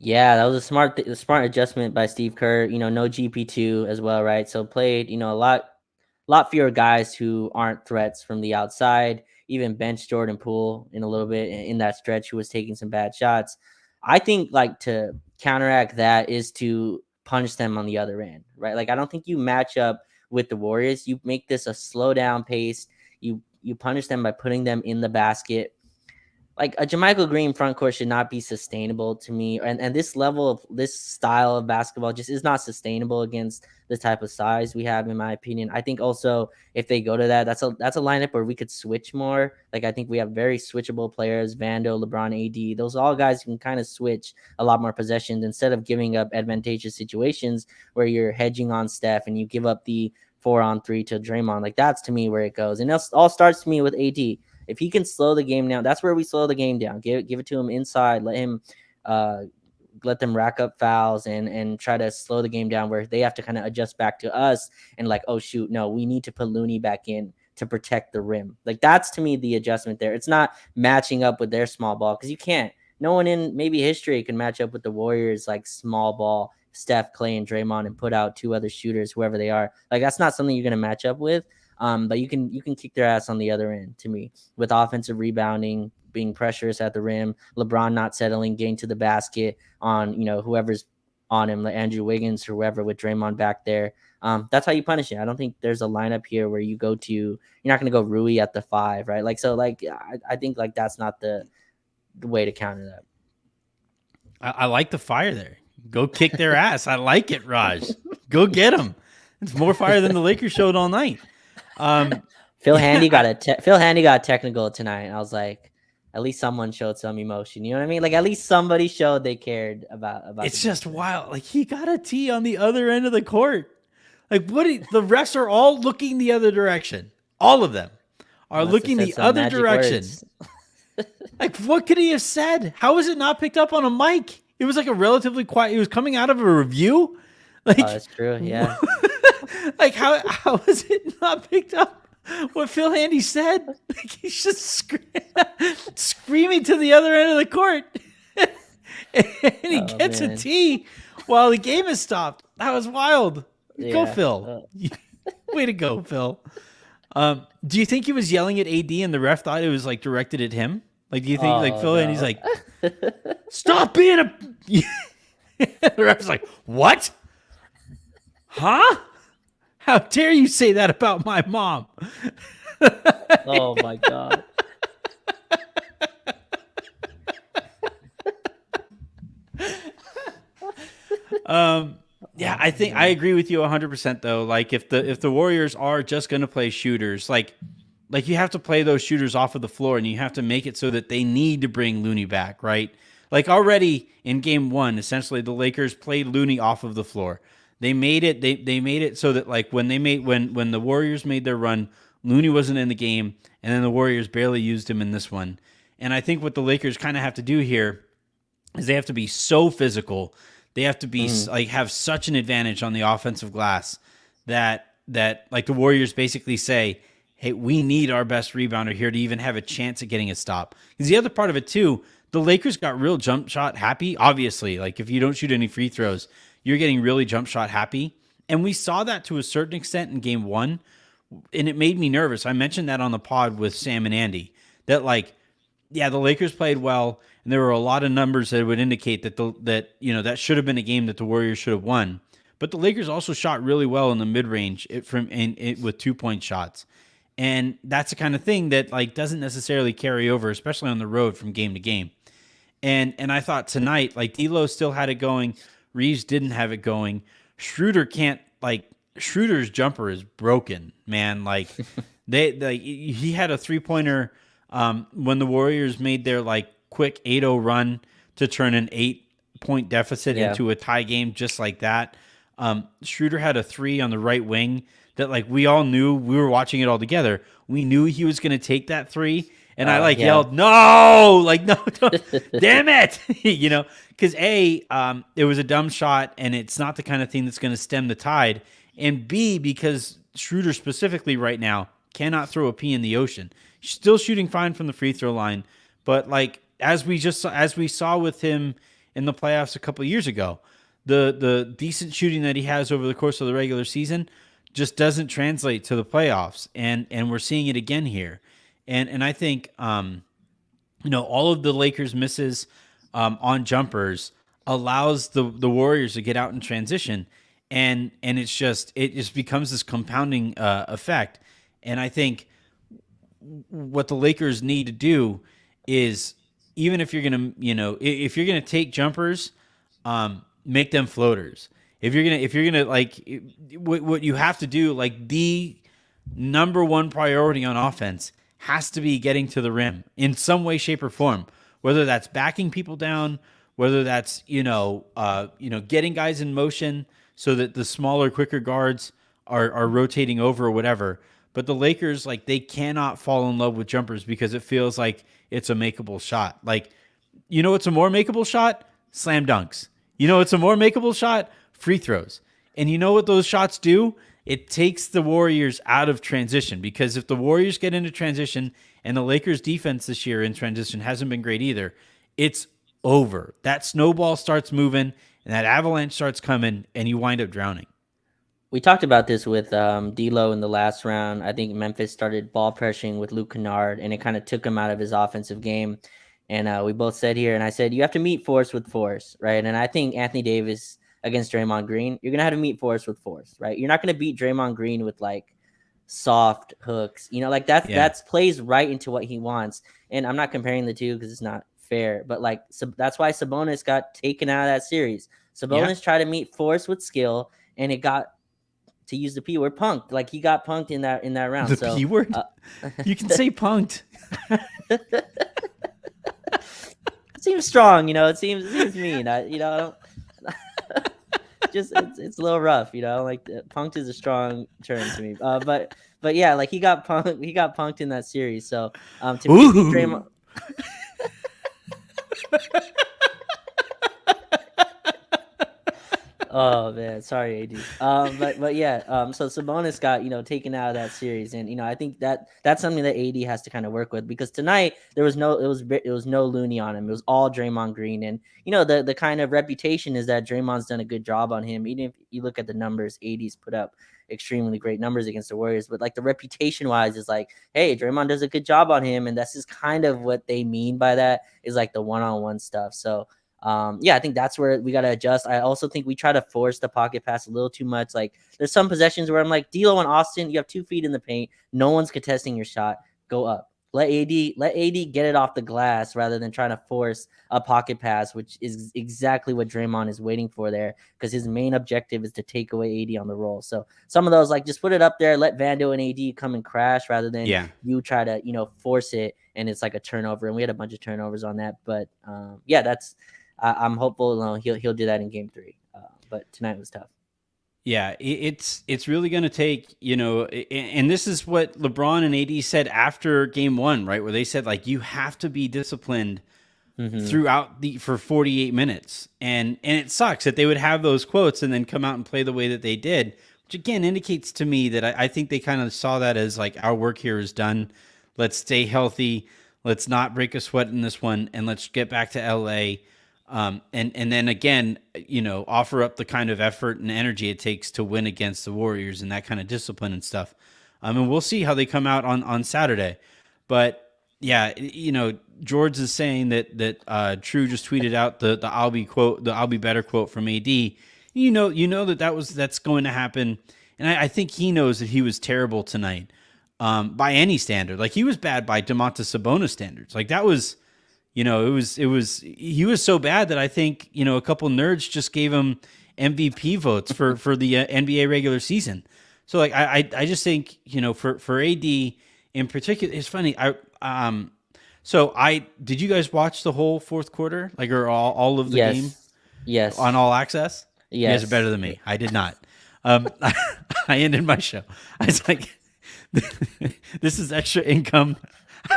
Yeah, that was a smart adjustment by Steve Kerr. No GP2 as well, right? So played, a lot fewer guys who aren't threats from the outside. Even bench Jordan Poole in a little bit in that stretch, who was taking some bad shots. I think like to counteract that is to punish them on the other end, right? Like I don't think you match up with the Warriors. You make this a slow down pace. You punish them by putting them in the basket. Like a JaMychal Green front court should not be sustainable to me. And this level of this style of basketball just is not sustainable against the type of size we have, in my opinion. I think also if they go to that, that's a lineup where we could switch more. Like I think we have very switchable players, Vando, LeBron, AD. Those are all guys who can kind of switch a lot more possessions instead of giving up advantageous situations where you're hedging on Steph and you give up the 4-on-3 to Draymond. Like that's to me where it goes. And it all starts to me with AD. If he can slow the game down, that's where we slow the game down. Give it to him inside. Let him let them rack up fouls and try to slow the game down where they have to kind of adjust back to us and like, oh shoot, no, we need to put Looney back in to protect the rim. Like that's to me the adjustment there. It's not matching up with their small ball because you can't. No one in maybe history can match up with the Warriors like small ball, Steph, Clay, and Draymond and put out two other shooters, whoever they are. Like that's not something you're going to match up with. But you can kick their ass on the other end to me with offensive rebounding, being pressurous at the rim, LeBron not settling, getting to the basket on whoever's on him, like Andrew Wiggins or whoever with Draymond back there. That's how you punish it. I don't think there's a lineup here where you're not going to go Rui at the 5, right? Like, so like, I think like that's not the way to counter that. I like the fire there. Go kick their ass. I like it, Raj. Go get them. It's more fire than the Lakers showed all night. Phil Handy got technical tonight. And I was like, at least someone showed some emotion. You know what I mean? Like, at least somebody showed they cared about. It's just wild. Like, he got a tee on the other end of the court. Like, the refs are all looking the other direction. All of them are looking the other direction. Like, what could he have said? How was it not picked up on a mic? It was like a relatively quiet. It was coming out of a review. Like, that's true. Yeah. Like, how was it not picked up? What Phil Handy said? Like, he's just screaming to the other end of the court, and he gets a tee while the game is stopped. That was wild. Yeah. Go, Phil. Way to go, Phil. Do you think he was yelling at AD and the ref thought it was like directed at him? Like, do you think like Phil Handy's like, stop being a? The ref's like, what? Huh? How dare you say that about my mom? Oh my God. Yeah, I think I agree with you 100% though. Like, if the Warriors are just going to play shooters, like you have to play those shooters off of the floor, and you have to make it so that they need to bring Looney back, right? Like, already in game 1, essentially the Lakers played Looney off of the floor. They made it. They made it so that like when the Warriors made their run, Looney wasn't in the game, and then the Warriors barely used him in this one. And I think what the Lakers kind of have to do here is they have to be so physical. They have to be like have such an advantage on the offensive glass that like the Warriors basically say, hey, we need our best rebounder here to even have a chance at getting a stop. Because the other part of it too, the Lakers got real jump shot happy. Obviously, like if you don't shoot any free throws, you're getting really jump shot happy. And we saw that to a certain extent in game 1. And it made me nervous. I mentioned that on the pod with Sam and Andy, that like, yeah, the Lakers played well, and there were a lot of numbers that would indicate that that should have been a game that the Warriors should have won. But the Lakers also shot really well in the mid range with 2-point shots, and that's the kind of thing that like doesn't necessarily carry over, especially on the road from game to game. And I thought tonight, like D'Lo still had it going, Reeves didn't have it going. Schroeder's jumper is broken, man. Like he had a 3-pointer when the Warriors made their like quick 8-0 run to turn an 8-point deficit into a tie game just like that. Schroeder had a 3 on the right wing that like we all knew, we were watching it all together. We knew he was going to take that 3. And I yelled, no, like, no, damn it. Because it was a dumb shot, and it's not the kind of thing that's going to stem the tide. And B, because Schroeder specifically right now cannot throw a pea in the ocean. Still shooting fine from the free throw line. But like, as we saw with him in the playoffs a couple of years ago, the decent shooting that he has over the course of the regular season just doesn't translate to the playoffs. And we're seeing it again here. And I think, all of the Lakers' misses on jumpers allows the Warriors to get out in transition, and it just becomes this compounding effect. And I think what the Lakers need to do is, even if you're gonna take jumpers, make them floaters. If you're gonna like what you have to do, like the number one priority on offense has to be getting to the rim in some way, shape, or form. Whether that's backing people down, whether that's getting guys in motion so that the smaller, quicker guards are rotating over or whatever. But the Lakers, like, they cannot fall in love with jumpers because it feels like it's a makeable shot. Like, what's a more makeable shot? Slam dunks. It's a more makeable shot? Free throws. And you know what those shots do? It takes the Warriors out of transition, because if the Warriors get into transition, and the Lakers defense this year in transition hasn't been great either, it's over. That snowball starts moving and that avalanche starts coming, and you wind up drowning. We talked about this with D'Lo in the last round. I think Memphis started ball pressuring with Luke Kennard, and it kind of took him out of his offensive game. And we both said here, and I said you have to meet force with force, right? And I think Anthony Davis against Draymond Green, you're gonna have to meet force with force, right? You're not gonna beat Draymond Green with like soft hooks, like Yeah. that's plays right into what he wants. And I'm not comparing the two because it's not fair, but like so that's why Sabonis got taken out of that series. Yeah. Sabonis tried to meet force with skill, and it got, to use the P word, punked. Like he got punked in that round. The So P word? uh, You can say punked. it seems strong, it seems mean. I don't just it's a little rough, like punked is a strong term to me. But yeah, like he got punked in that series. So to beat Draymond. Ooh. Oh man, sorry, AD. But yeah, so Sabonis got taken out of that series, and I think that's something that AD has to kind of work with, because tonight there was no it was no Looney on him. It was all Draymond Green, and the kind of reputation is that Draymond's done a good job on him. Even if you look at the numbers, AD's put up extremely great numbers against the Warriors, but like the reputation wise is like, hey, Draymond does a good job on him, and that's just kind of what they mean by that, is like the one-on-one stuff. So yeah, I think that's where we got to adjust. I also think we try to force the pocket pass a little too much. Like there's some possessions where I'm like, D'Lo and Austin, you have 2 feet in the paint. No one's contesting your shot. Go up. Let AD get it off the glass rather than trying to force a pocket pass, which is exactly what Draymond is waiting for there, because his main objective is to take away AD on the roll. So some of those, like, just put it up there, let Vando and AD come and crash rather than Yeah. you try to force it and it's like a turnover. And we had a bunch of turnovers on that, but yeah, I'm hopeful he'll do that in game 3. But tonight was tough. Yeah, it's really going to take, and this is what LeBron and AD said after game 1, right? Where they said, like, you have to be disciplined Mm-hmm. throughout for 48 minutes. And it sucks that they would have those quotes and then come out and play the way that they did, which again indicates to me that I think they kind of saw that as like, our work here is done. Let's stay healthy. Let's not break a sweat in this one, and let's get back to LA. And then again, offer up the kind of effort and energy it takes to win against the Warriors, and that kind of discipline and stuff. And we'll see how they come out on Saturday. But yeah, George is saying that True just tweeted out the "I'll be" quote, the "I'll be better" quote from AD. You know that's going to happen, and I think he knows that he was terrible tonight, by any standard. Like, he was bad by Domantas Sabonis standards. Like, that was. He was so bad that I think, a couple nerds just gave him MVP votes for the NBA regular season. So like, I just think, for AD in particular, it's funny. I did you guys watch the whole fourth quarter, like, or all of the game Yes. on Yes. All Access? You guys are better Yes. than me. I did not. I ended my show. I was like, this is extra income.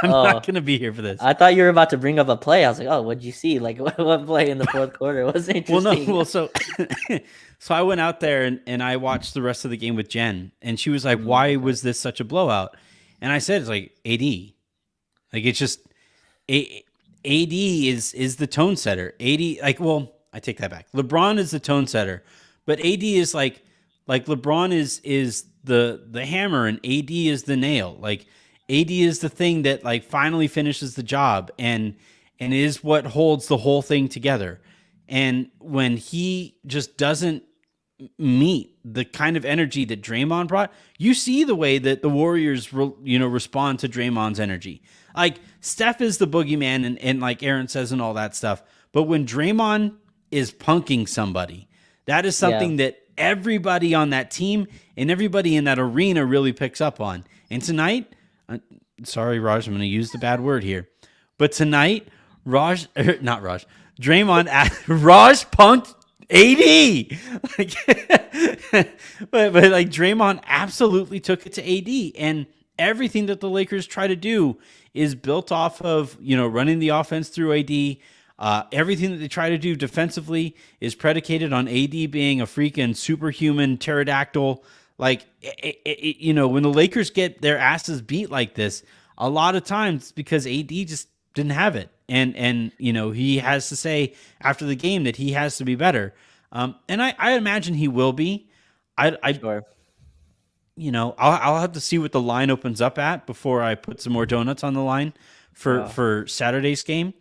I'm not Oh, going to be here for this. I thought you were about to bring up a play. I was like, oh, what'd you see? Like, what play in the fourth quarter was Well, no, interesting? well, so so I went out there and I watched the rest of the game with Jen, and she was like, "Why Okay. was this such a blowout?" And I said, "It's like AD, like, it's just AD is the tone setter. AD, like, well, I take that back. LeBron is the tone setter, but AD is like LeBron is the hammer, and AD is the nail. Like, AD is the thing that, like, finally finishes the job, and is what holds the whole thing together. And when he just doesn't meet the kind of energy that Draymond brought, you see the way that the Warriors, respond to Draymond's energy. Like, Steph is the boogeyman, and like Aaron says, and all that stuff. But when Draymond is punking somebody, that is Yeah. something that everybody on that team and everybody in that arena really picks up on. And tonight, sorry, Raj, I'm going to use the bad word here, but tonight, not Raj, Draymond, Raj punked AD. But like, Draymond absolutely took it to AD, and everything that the Lakers try to do is built off of, running the offense through AD. Everything that they try to do defensively is predicated on AD being a freaking superhuman pterodactyl. Like, when the Lakers get their asses beat like this, a lot of times because AD just didn't have it, and he has to say after the game that he has to be better, and I imagine he will be. I Sure. I'll have to see what the line opens up at before I put some more donuts on the line Oh, for Saturday's game.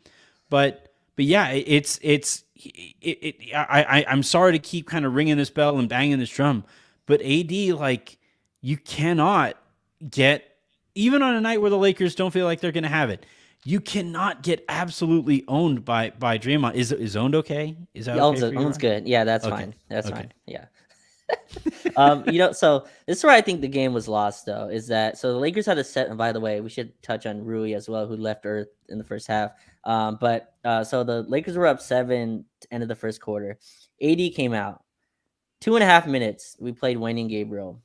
But yeah, I'm sorry to keep kind of ringing this bell and banging this drum, but AD, like, you cannot get, even on a night where the Lakers don't feel like they're going to have it, you cannot get absolutely owned by Draymond. Is owned okay? Is that okay for you, Owns Ryan? good. Yeah, that's Okay, fine. That's okay. fine. Yeah. So this is where I think the game was lost, though, is that so the Lakers had a set. And by the way, we should touch on Rui as well, who left Earth in the first half. But so the Lakers were up 7 end of the first quarter. AD came out 2.5 minutes. We played Wayne Gabriel.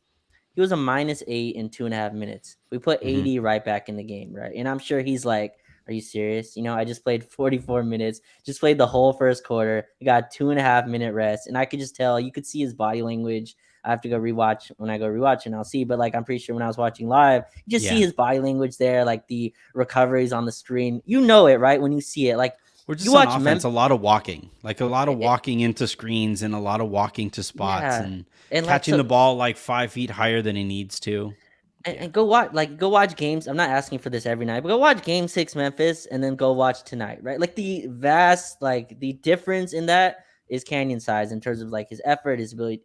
He was a -8 in 2.5 minutes. We put Hmm. 80 right back in the game, right? And I'm sure he's like, "Are you serious? I just played 44 minutes, just played the whole first quarter. I got 2.5 minute rest, and I could just tell. You could see his body language. I have to go rewatch when I go rewatch, and I'll see. But like, I'm pretty sure when I was watching live, you just see Yeah, his body language there, like the recoveries on the screen. You know it, right? When you see it, like we're you just on watch offense. A lot of walking, like a lot of Memphis, walking into screens and a lot of walking to spots yeah, and and like catching the so. ball like 5 feet higher than he needs to. Yeah. And go watch games. I'm not asking for this every night, but go watch Game 6 Memphis and then go watch tonight, right? Like the difference in that is canyon size in terms of like his effort, his ability,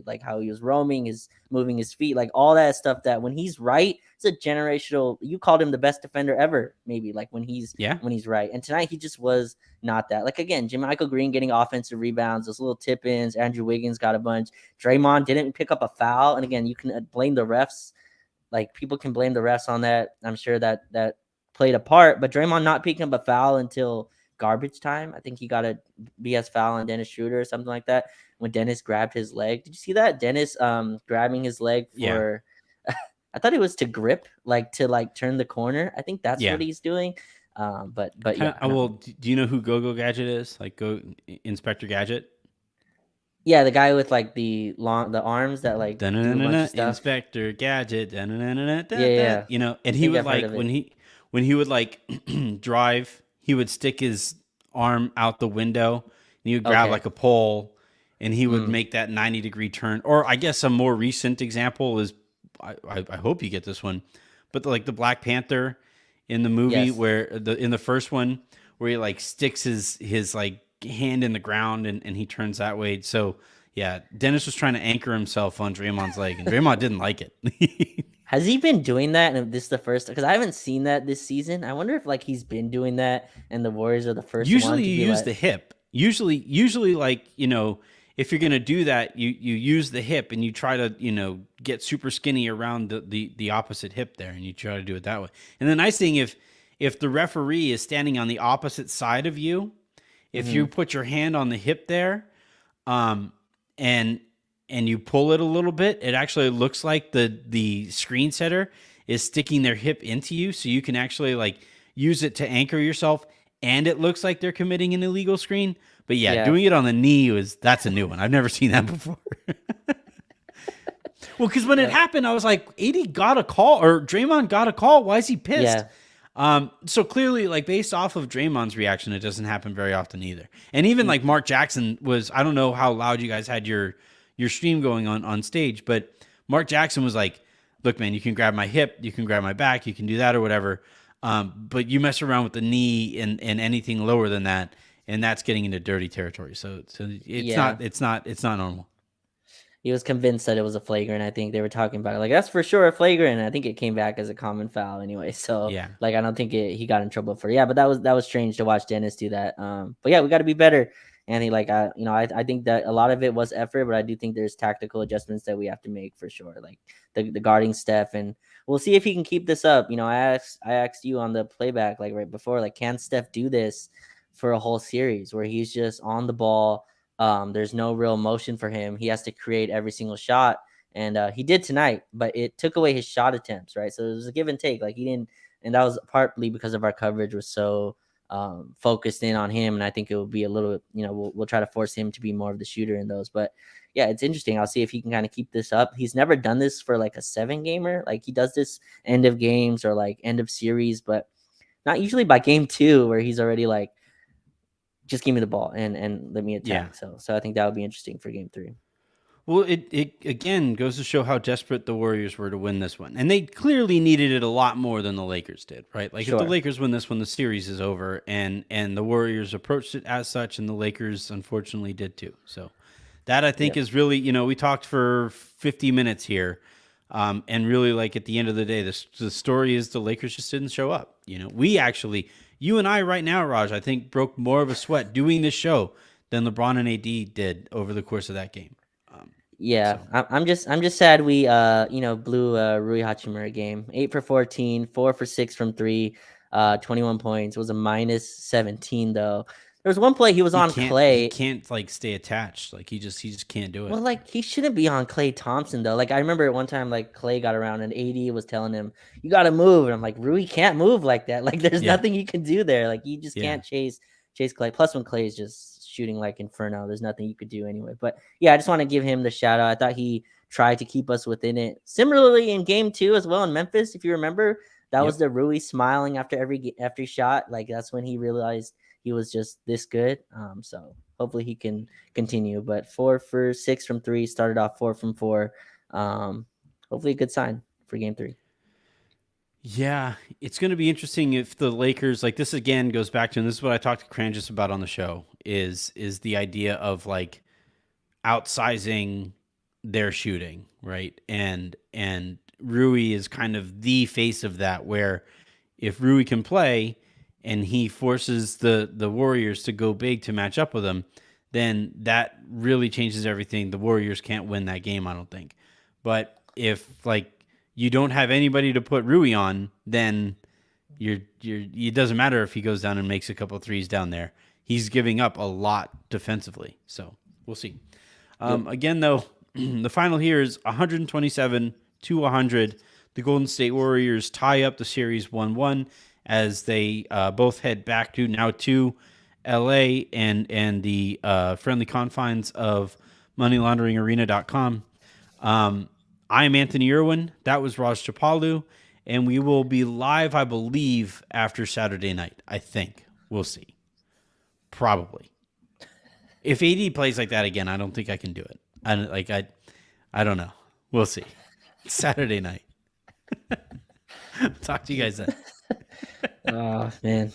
like how he was roaming, his moving his feet, like all that stuff. That when he's right, it's a generational. You called him the best defender ever, maybe like Yeah. when he's right. And tonight he just was not that. Like again, Jim Michael Green getting offensive rebounds, those little tip ins. Andrew Wiggins got a bunch. Draymond didn't pick up a foul, and again, you can blame the refs, like people can blame the refs on that. I'm sure that played a part, but Draymond not picking up a foul until garbage time. I think he got a BS foul on Dennis Schroeder or something like that when Dennis grabbed his leg. Did you see that? Dennis grabbing his leg Yeah. for I thought it was to grip, like to like turn the corner. I think that's Yeah. what he's doing. But Kind yeah, of. no. Well, do you know who Go Go Gadget is? Like Go Inspector Gadget. Yeah, the guy with like the arms that like do a bunch Da-na-na-na-na, of stuff. Inspector Gadget. Yeah, yeah, Da-na-na-na-na-da-da. yeah. And I he think would I've heard like of it. when he would like drive, he would stick his arm out the window and he would grab Okay. like a pole and he would Mm, make that 90-degree turn. Or I guess a more recent example is I hope you get this one, but like the Black Panther in the movie yes. where in the first one where he like sticks his like hand in the ground and he turns that way. So yeah, Dennis was trying to anchor himself on Draymond's leg, and Draymond didn't like it. Has he been doing that? And this is the first because I haven't seen that this season. I wonder if like he's been doing that, and the Warriors are the first one Usually, to you be use like, the hip. Usually, like if you're gonna do that, you use the hip and you try to get super skinny around the opposite hip there, and you try to do it that way. And the nice thing, if the referee is standing on the opposite side of you, if you mm-hmm, put your hand on the hip there, um, and you pull it a little bit, it actually looks like the screen setter is sticking their hip into you, so you can actually like use it to anchor yourself, and it looks like they're committing an illegal screen. But yeah, yeah, doing it on the knee that's a new one. I've never seen that before. Well, because when it yeah, happened, I was like, AD got a call or Draymond got a call. Why is he pissed? yeah, So clearly, like based off of Draymond's reaction, it doesn't happen very often either. And even like Mark Jackson was, I don't know how loud you guys had your stream going on stage, but Mark Jackson was like, "Look, man, you can grab my hip, you can grab my back, you can do that or whatever, but you mess around with the knee and anything lower than that, and that's getting into dirty territory. So yeah. it's not normal." He was convinced that it was a flagrant. I think they were talking about it like that's for sure a flagrant. And I think it came back as a common foul anyway. So Yeah, like I don't think he got in trouble for it. Yeah, but that was strange to watch Dennis do that. But yeah, we got to be better. And he like I think that a lot of it was effort, but I do think there's tactical adjustments that we have to make for sure. Like the guarding Steph, and we'll see if he can keep this up. I asked you on the playback like right before, like can Steph do this for a whole series where he's just on the ball, there's no real motion for him. He has to create every single shot, and he did tonight. But it took away his shot attempts, right? So it was a give and take. Like he didn't, and that was partly because of our coverage was so focused in on him. And I think it will be a little, we'll try to force him to be more of the shooter in those. But yeah, it's interesting. I'll see if he can kind of keep this up. He's never done this for like a 7 gamer. Like he does this end of games or like end of series, but not usually by game 2 where he's already like just give me the ball and let me yeah. attack. So I think that would be interesting for game 3. Well, it again goes to show how desperate the Warriors were to win this one. And they clearly needed it a lot more than the Lakers did, right? Like if the Sure. Lakers win this one, the series is over and the Warriors approached it as such and the Lakers unfortunately did too. So that I think Yep. is really, we talked for 50 minutes here. And really like at the end of the day, the story is the Lakers just didn't show up. We actually, you and I right now, Raj, I think broke more of a sweat doing this show than LeBron and AD did over the course of that game. Um, Yeah, so I'm just sad we blew Rui Hachimura game. 8 for 14, 4 for 6 from three, 21 points. It was a -17 though. There was one play he was he on can't he Clay. can't like stay attached. Like he just can't do it. Well, like he shouldn't be on Clay Thompson though. Like I remember at one time, like Clay got around and AD was telling him, "You got to move," and I'm like, "Rui can't move like that. Like there's Yeah, nothing you can do there. Like you just yeah, can't chase Clay. Plus, when Clay is just shooting like Inferno, there's nothing you could do anyway." But yeah, I just want to give him the shout out. I thought he tried to keep us within it. Similarly in game two as well in Memphis, if you remember, that was yep. the Rui smiling after shot. Like that's when he realized he was just this good. So hopefully he can continue. But 4 for 6 from three, started off 4 from 4. Um, hopefully a good sign for game three. Yeah, it's going to be interesting if the Lakers like this again goes back to, and this is what I talked to Cranjus about on the show is the idea of like outsizing their shooting, right? And Rui is kind of the face of that where if Rui can play and he forces the Warriors to go big to match up with him, then that really changes everything. The Warriors can't win that game, I don't think. But if like you don't have anybody to put Rui on, then it doesn't matter if he goes down and makes a couple threes down there. He's giving up a lot defensively. So we'll see. Yep. Again, though, the final here is 127 to 100. The Golden State Warriors tie up the series 1-1 as they both head back to LA and the friendly confines of moneylaunderingarena.com. I'm Anthony Irwin. That was Raj Chapalu. And we will be live, I believe, after Saturday night. I think. We'll see. Probably. If AD plays like that again, I don't think I can do it. I don't know. We'll see. Saturday night. Talk to you guys then. Oh man.